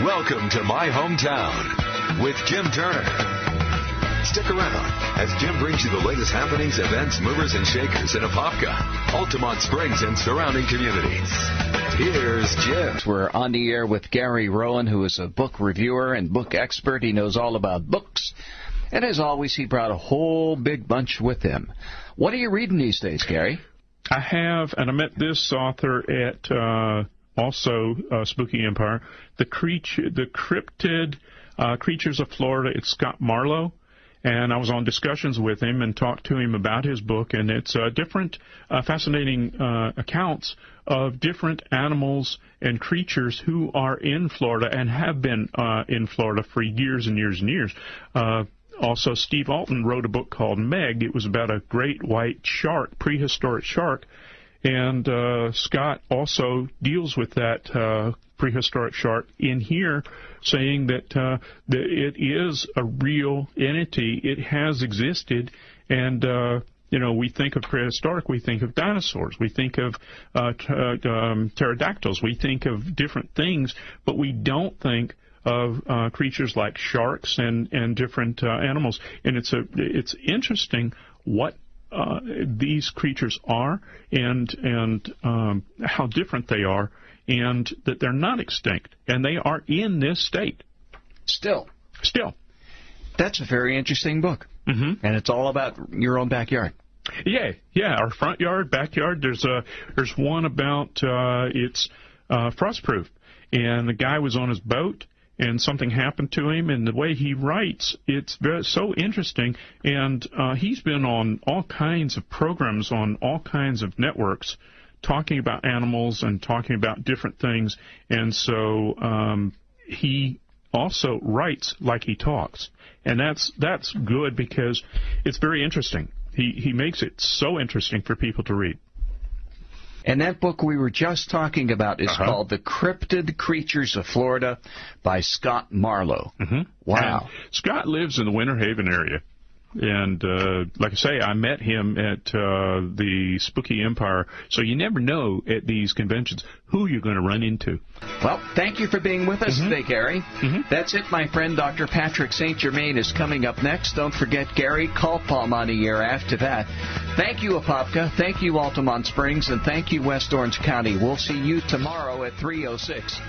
Welcome to My Hometown with Jim Turner. Stick around as Jim brings you the latest happenings, events, movers, and shakers in Apopka, Altamont Springs, and surrounding communities. Here's Jim. We're on the air with Gary Roen, who is a book reviewer and book expert. He knows all about books. And as always, he brought a whole big bunch with him. What are you reading these days, Gary? I have, and I met this author at Spooky Empire, the Cryptid Creatures of Florida. It's Scott Marlowe, and I was on discussions with him and talked to him about his book, and it's different, fascinating accounts of different animals and creatures who are in Florida and have been in Florida for years and years and years. Also, Steve Alton wrote a book called Meg. It was about a great white shark, prehistoric shark. And Scott also deals with that prehistoric shark in here, saying that it is a real entity. It has existed. And, we think of prehistoric, we think of dinosaurs, we think of pterodactyls, we think of different things, but we don't think of creatures like sharks and different animals. And it's interesting what these creatures are and how different they are, and that they're not extinct, and they are in this state. Still. That's a very interesting book. Mm-hmm. And it's all about your own backyard. Yeah, our front yard, backyard. There's one about it's frostproof, and the guy was on his boat, and something happened to him, and the way he writes, it's so interesting. And he's been on all kinds of programs on all kinds of networks talking about animals and talking about different things. And so he also writes like he talks. And that's good because it's very interesting. He makes it so interesting for people to read. And that book we were just talking about is called The Cryptid Creatures of Florida by Scott Marlowe. Mm-hmm. Wow. And Scott lives in the Winter Haven area. And like I say, I met him at the Spooky Empire. So you never know at these conventions who you're going to run into. Well, thank you for being with us today, Gary. Mm-hmm. That's it, my friend. Dr. Patrick St. Germain is coming up next. Don't forget Gary Kalpalm on the air after that. Thank you, Apopka. Thank you, Altamont Springs. And thank you, West Orange County. We'll see you tomorrow at 3:06.